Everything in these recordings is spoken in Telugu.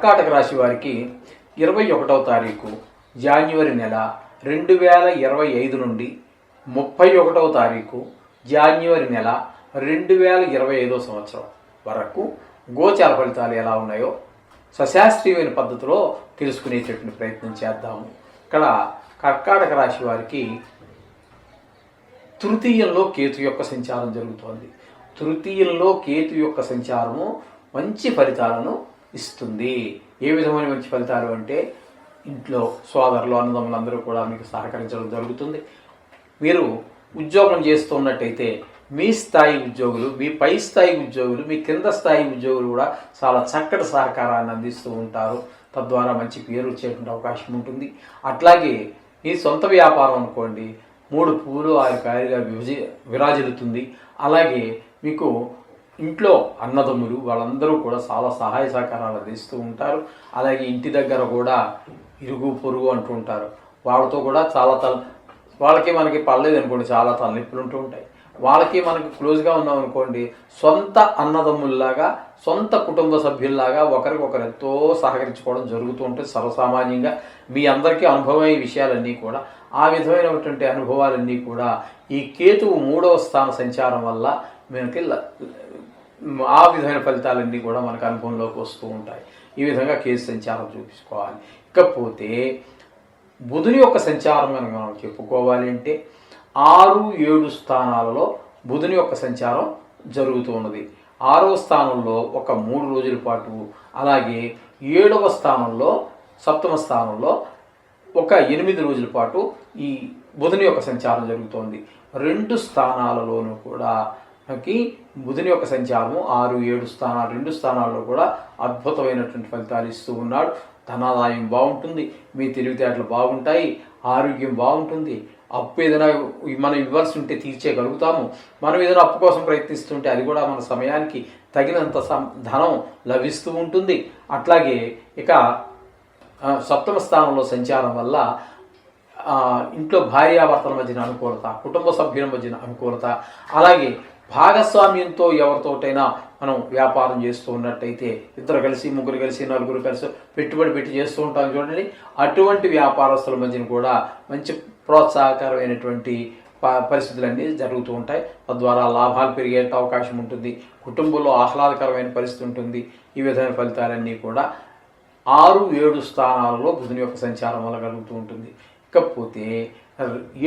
కర్కాటక రాశి వారికి 21వ తారీఖు జాన్యువరి నెల 2025 నుండి 31వ తారీఖు జాన్యువరి నెల 2025 సంవత్సరం వరకు గోచార ఫలితాలు ఎలా ఉన్నాయో సశాస్త్రీయమైన పద్ధతిలో తెలుసుకునేటటువంటి ప్రయత్నం చేద్దాము. ఇక్కడ కర్కాటక రాశి వారికి తృతీయంలో కేతు యొక్క సంచారం జరుగుతోంది. తృతీయంలో కేతు యొక్క సంచారము మంచి ఫలితాలను ఇస్తుంది. ఏ విధమైన మంచి ఫలితాలు అంటే ఇంట్లో సోదరులు అన్నదమ్ములందరూ కూడా మీకు సహకరించడం జరుగుతుంది. మీరు ఉద్యోగం చేస్తున్నట్టయితే మీ స్థాయి ఉద్యోగులు, మీ పై స్థాయి ఉద్యోగులు, మీ కింద స్థాయి ఉద్యోగులు కూడా చాలా చక్కటి సహకారాన్ని అందిస్తూ ఉంటారు. తద్వారా మంచి పేరు వచ్చేటువంటి అవకాశం ఉంటుంది. అట్లాగే మీ సొంత వ్యాపారం అనుకోండి, 3 పూలు 6 కాయలుగా విరాజిల్లుతుంది. అలాగే మీకు ఇంట్లో అన్నదమ్ములు వాళ్ళందరూ కూడా చాలా సహాయ సహకారాలు అందిస్తూ ఉంటారు. అలాగే ఇంటి దగ్గర కూడా ఇరుగు పొరుగు అంటూ ఉంటారు. వాళ్ళతో కూడా చాలా వాళ్ళకి మనకి పర్లేదు అనుకోండి, చాలా తలనొప్పులు ఉంటూ ఉంటాయి. వాళ్ళకి మనకి క్లోజ్గా ఉన్నాం అనుకోండి, సొంత అన్నదమ్ముల్లాగా, సొంత కుటుంబ సభ్యుల్లాగా ఒకరికొకరు ఎంతో సహకరించుకోవడం జరుగుతూ ఉంటుంది. సర్వసామాన్యంగా మీ అందరికీ అనుభవమయ్యే విషయాలన్నీ కూడా, ఆ విధమైనటువంటి అనుభవాలన్నీ కూడా ఈ కేతువు 3వ స్థాన సంచారం వల్ల మనకి ఆ విధమైన ఫలితాలన్నీ కూడా మనకు అనుభవంలోకి వస్తూ ఉంటాయి. ఈ విధంగా కేతు సంచారం చూపించుకోవాలి. ఇకపోతే బుధుని యొక్క సంచారం కనుక మనం చెప్పుకోవాలి అంటే 6-7 స్థానాలలో బుధుని యొక్క సంచారం జరుగుతూ ఉన్నది. 6వ స్థానంలో ఒక 3 రోజుల పాటు, అలాగే 7వ స్థానంలో 7వ స్థానంలో ఒక 8 రోజుల పాటు ఈ బుధుని యొక్క సంచారం జరుగుతోంది. 2 స్థానాలలోనూ కూడా మనకి బుధుని యొక్క సంచారము 6-7 స్థానాలు, 2 స్థానాల్లో కూడా అద్భుతమైనటువంటి ఫలితాలు ఇస్తూ ఉన్నాడు. ధనాదాయం బాగుంటుంది, మీ తెలివితేటలు బాగుంటాయి, ఆరోగ్యం బాగుంటుంది. అప్పు ఏదైనా మనం ఇవ్వాల్సి ఉంటే తీర్చేయగలుగుతాము. మనం ఏదైనా అప్పు కోసం ప్రయత్నిస్తుంటే అది కూడా మన సమయానికి తగినంత ధనం లభిస్తూ ఉంటుంది. అట్లాగే ఇక 7వ స్థానంలో సంచారం వల్ల ఇంట్లో భార్యాభర్తల మధ్యన అనుకూలత, కుటుంబ సభ్యుల మధ్యన అనుకూలత, అలాగే భాగస్వామ్యంతో ఎవరితోటైనా మనం వ్యాపారం చేస్తూ ఉన్నట్టయితే 2 కలిసి 3 కలిసి 4 కలిసి పెట్టుబడి పెట్టి చేస్తూ ఉంటాం చూడండి, అటువంటి వ్యాపారస్తుల మధ్యన కూడా మంచి ప్రోత్సాహకరమైనటువంటి పరిస్థితులన్నీ జరుగుతూ ఉంటాయి. తద్వారా లాభాలు పెరిగే అవకాశం ఉంటుంది. కుటుంబంలో ఆహ్లాదకరమైన పరిస్థితి ఉంటుంది. ఈ విధమైన ఫలితాలన్నీ కూడా 6-7 స్థానాలలో బుధుని యొక్క సంచారం వల్ల కలుగుతూ ఉంటుంది. ఇకపోతే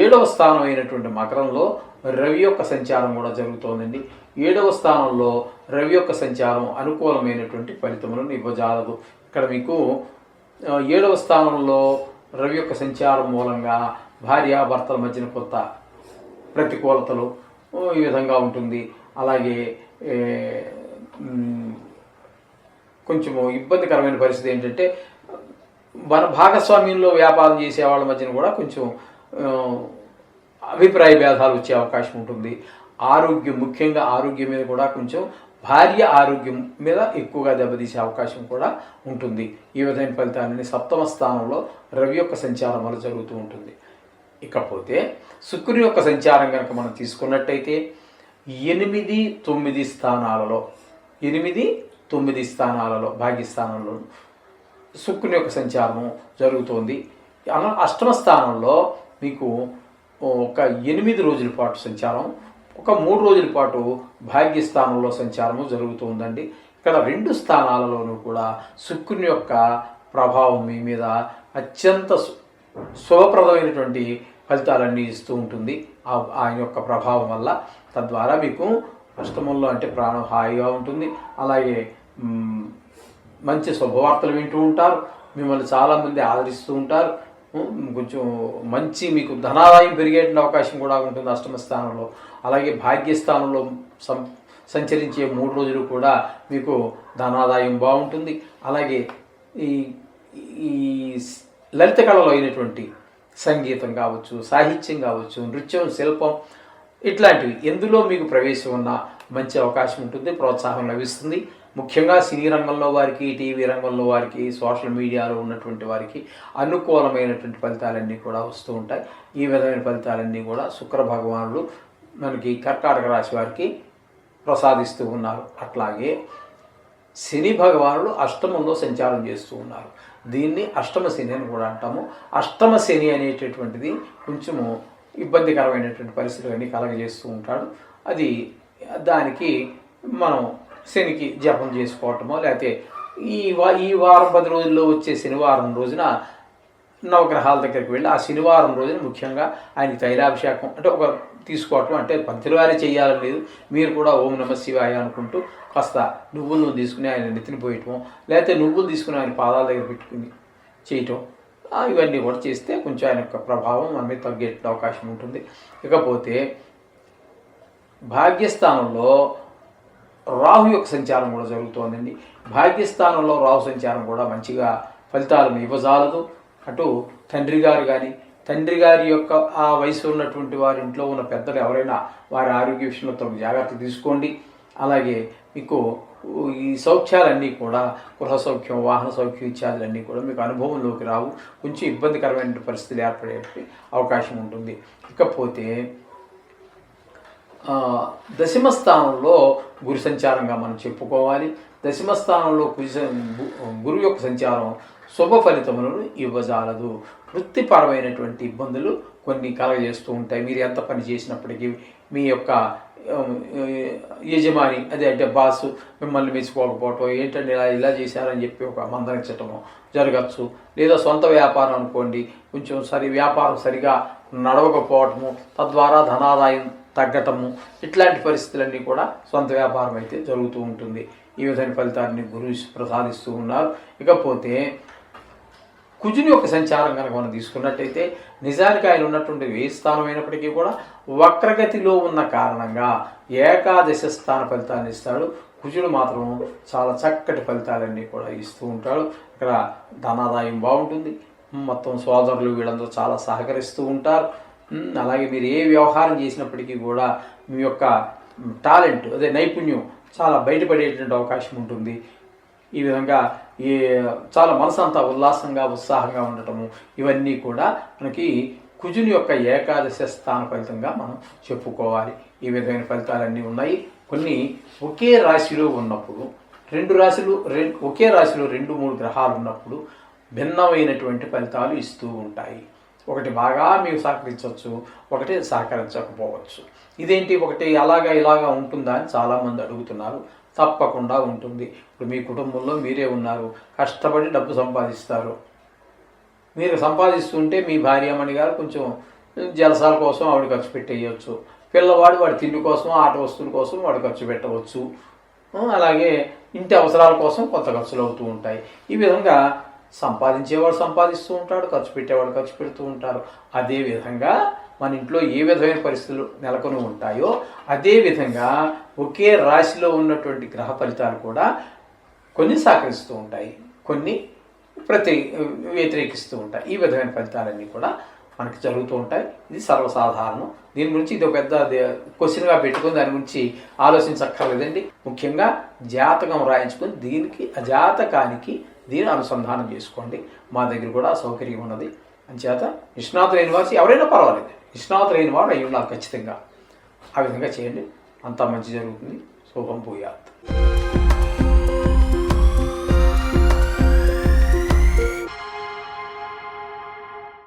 7వ స్థానం అయినటువంటి మకరంలో రవి యొక్క సంచారం కూడా జరుగుతోందండి. 7వ స్థానంలో రవి యొక్క సంచారం అనుకూలమైనటువంటి ఫలితములను ఇవ్వజాలదు. ఇక్కడ మీకు 7వ స్థానంలో రవి యొక్క సంచారం మూలంగా భార్యాభర్తల మధ్యన కొత్త ప్రతికూలతలు ఈ విధంగా ఉంటుంది. అలాగే కొంచెము ఇబ్బందికరమైన పరిస్థితి ఏంటంటే మన భాగస్వామ్యంలో వ్యాపారం చేసే వాళ్ళ మధ్యన కూడా కొంచెం అభిప్రాయ భేదాలు వచ్చే అవకాశం ఉంటుంది. ఆరోగ్యం, ముఖ్యంగా ఆరోగ్యం మీద కూడా కొంచెం భార్య ఆరోగ్యం మీద ఎక్కువగా దెబ్బతీసే అవకాశం కూడా ఉంటుంది. ఈ విధమైన ఫలితాలని 7వ స్థానంలో రవి యొక్క సంచారం వల్ల జరుగుతూ ఉంటుంది. ఇకపోతే శుక్రుని యొక్క సంచారం కనుక మనం తీసుకున్నట్టయితే 8-9 స్థానాలలో 8-9 స్థానాలలో భాగ్యస్థానంలో శుక్రుని యొక్క సంచారము జరుగుతోంది. 8వ స్థానంలో మీకు ఒక 8 రోజుల పాటు సంచారం, ఒక 3 రోజుల పాటు భాగ్యస్థానంలో సంచారము జరుగుతుందండి. ఇక్కడ 2 స్థానాలలోనూ కూడా శుక్రుని యొక్క ప్రభావం మీ మీద అత్యంత శుభప్రదమైనటువంటి ఫలితాలన్నీ ఇస్తూ ఉంటుంది. ఆయన యొక్క ప్రభావం వల్ల తద్వారా మీకు అష్టమంలో అంటే ప్రాణం హాయిగా ఉంటుంది. అలాగే మంచి శుభవార్తలు వింటూ ఉంటారు. మిమ్మల్ని చాలామంది ఆదరిస్తూ ఉంటారు. కొంచెం మంచి మీకు ధనాదాయం పెరిగేటువంటి అవకాశం కూడా ఉంటుంది 8వ స్థానంలో. అలాగే భాగ్యస్థానంలో సంచరించే 3 రోజులు కూడా మీకు ధనాదాయం బాగుంటుంది. అలాగే ఈ లలిత కళలో అయినటువంటి సంగీతం కావచ్చు, సాహిత్యం కావచ్చు, నృత్యం, శిల్పం ఇట్లాంటివి ఎందులో మీకు ప్రవేశం ఉన్న మంచి అవకాశం ఉంటుంది, ప్రోత్సాహం లభిస్తుంది. ముఖ్యంగా సినీ రంగంలో వారికి, టీవీ రంగంలో వారికి, సోషల్ మీడియాలో ఉన్నటువంటి వారికి అనుకూలమైనటువంటి ఫలితాలన్నీ కూడా వస్తూ ఉంటాయి. ఈ విధమైన ఫలితాలన్నీ కూడా శుక్ర భగవానుడు మనకి కర్కాటక రాశి వారికి ప్రసాదిస్తూ ఉన్నారు. అట్లాగే శని భగవానుడు అష్టమంలో సంచారం చేస్తూ ఉన్నారు. దీన్ని అష్టమ శని అని కూడా అంటాము. అష్టమ శని అనేటటువంటిది కొంచెము ఇబ్బందికరమైనటువంటి పరిస్థితులన్నీ కలగజేస్తూ ఉంటాడు. అది దానికి మనం శనికి జపం చేసుకోవటమో, లేకపోతే ఈ వారం 10 రోజుల్లో వచ్చే శనివారం రోజున నవగ్రహాల దగ్గరికి వెళ్ళి ఆ శనివారం రోజున ముఖ్యంగా ఆయనకి తైలాభిషేకం అంటే ఒక తీసుకోవటం, అంటే పంతులు వారే చేయాలని లేదు, మీరు కూడా ఓం నమ శివాయ అనుకుంటూ కాస్త నువ్వులను తీసుకుని ఆయన నెత్తిని పోయటం, లేకపోతే నువ్వులు తీసుకుని ఆయన పాదాల దగ్గర పెట్టుకుని చేయటం, ఇవన్నీ కూడా చేస్తే కొంచెం ఆయన యొక్క ప్రభావం మన మీద తగ్గే అవకాశం ఉంటుంది. ఇకపోతే భాగ్యస్థానంలో రాహు యొక్క సంచారం కూడా జరుగుతోందండి. భాగ్యస్థానంలో రాహు సంచారం కూడా మంచిగా ఫలితాలను ఇవ్వజాలదు. అటు తండ్రి గారు కానీ, తండ్రి గారి యొక్క ఆ వయసు ఉన్నటువంటి వారి ఇంట్లో ఉన్న పెద్దలు ఎవరైనా వారి ఆరోగ్య విషయంలో తమ జాగ్రత్త తీసుకోండి. అలాగే మీకు ఈ సౌఖ్యాలన్నీ కూడా గృహ సౌఖ్యం, వాహన సౌఖ్యం ఇత్యాదులన్నీ కూడా మీకు అనుభవంలోకి రావు. కొంచెం ఇబ్బందికరమైన పరిస్థితులు ఏర్పడే అవకాశం ఉంటుంది. ఇకపోతే దశమ స్థానంలో గురు సంచారంగా మనం చెప్పుకోవాలి. దశమ స్థానంలో గురువు యొక్క సంచారం శుభ ఫలితములను ఇవ్వజాలదు. వృత్తిపరమైనటువంటి ఇబ్బందులు కొన్ని కలగజేస్తూ ఉంటాయి. మీరు ఎంత పని చేసినప్పటికీ మీ యొక్క యజమాని అంటే బాసు మిమ్మల్ని మెచ్చుకోకపోవటం, ఏంటంటే ఇలా చేశారని చెప్పి ఒక మందరించటము జరగచ్చు. లేదా సొంత వ్యాపారం అనుకోండి, కొంచెం వ్యాపారం సరిగా నడవకపోవటము, తద్వారా ధనాదాయం తగ్గటము, ఇట్లాంటి పరిస్థితులన్నీ కూడా సొంత వ్యాపారం అయితే జరుగుతూ ఉంటుంది. ఈ విధమైన ఫలితాన్ని గురువు ప్రసాదిస్తూ ఉన్నారు. ఇకపోతే కుజుని యొక్క సంచారం కనుక మనం తీసుకున్నట్టయితే నిజానికి ఆయన ఉన్నటువంటి వ్యయ స్థానం అయినప్పటికీ కూడా వక్రగతిలో ఉన్న కారణంగా ఏకాదశ స్థాన ఫలితాన్ని ఇస్తాడు. కుజుడు మాత్రం చాలా చక్కటి ఫలితాలన్నీ కూడా ఇస్తూ ఉంటాడు. ఇక్కడ ధనాదాయం బాగుంటుంది. మొత్తం సోదరులు వీళ్ళందరూ చాలా సహకరిస్తూ ఉంటారు. అలాగే మీరు ఏ వ్యవహారం చేసినప్పటికీ కూడా మీ యొక్క టాలెంట్ నైపుణ్యం చాలా బయటపడేటువంటి అవకాశం ఉంటుంది. ఈ విధంగా చాలా మనసు అంతా ఉల్లాసంగా ఉత్సాహంగా ఉండటము, ఇవన్నీ కూడా మనకి కుజుని యొక్క ఏకాదశ స్థాన ఫలితంగా మనం చెప్పుకోవాలి. ఈ విధమైన ఫలితాలన్నీ ఉన్నాయి. కొన్ని ఒకే రాశిలో ఉన్నప్పుడు ఒకే రాశిలో 2-3 గ్రహాలు ఉన్నప్పుడు భిన్నమైనటువంటి ఫలితాలు ఇస్తూ ఉంటాయి. ఒకటి బాగా మీకు సహకరించవచ్చు, ఒకటి సహకరించకపోవచ్చు. ఇదేంటి ఒకటి ఇలాగా ఉంటుందా అని చాలామంది అడుగుతున్నారు. తప్పకుండా ఉంటుంది. ఇప్పుడు మీ కుటుంబంలో మీరే ఉన్నారు, కష్టపడి డబ్బు సంపాదిస్తారు. మీరు సంపాదిస్తుంటే మీ భార్యమణి గారు కొంచెం జలసాల కోసం ఆవిడ ఖర్చు పెట్టేయచ్చు. పిల్లవాడు వాడి తిండి కోసం, ఆట వస్తువుల కోసం వాడు ఖర్చు పెట్టవచ్చు. అలాగే ఇంటి అవసరాల కోసం కొంత ఖర్చులు అవుతూ ఉంటాయి. ఈ విధంగా సంపాదించేవాడు సంపాదిస్తూ ఉంటాడు, ఖర్చు పెట్టేవాడు ఖర్చు పెడుతూ ఉంటారు. అదేవిధంగా మన ఇంట్లో ఏ విధమైన పరిస్థితులు నెలకొని ఉంటాయో అదేవిధంగా ఒకే రాశిలో ఉన్నటువంటి గ్రహ ఫలితాలు కూడా కొన్ని సహకరిస్తూ ఉంటాయి, కొన్ని వ్యతిరేకిస్తూ ఉంటాయి. ఈ విధమైన ఫలితాలన్నీ కూడా మనకి జరుగుతూ ఉంటాయి. ఇది సర్వసాధారణం. దీని గురించి ఇది ఒక పెద్ద క్వశ్చన్గా పెట్టుకుని దాని గురించి ఆలోచించక్కర్లేదండి. ముఖ్యంగా జాతకం రాయించుకొని దీనికి జాతకానికి దీన్ని అనుసంధానం చేసుకోండి. మా దగ్గర కూడా సౌకర్యం ఉన్నది. అంచేత నిష్ణాతులు అయిన వారు ఎవరైనా పర్వాలేదు, నిష్ణాతులు అయిన వాడు అయి ఉన్నారు ఖచ్చితంగా. ఆ విధంగా చేయండి, అంతా మంచి జరుగుతుంది. శుభం భూయాత్.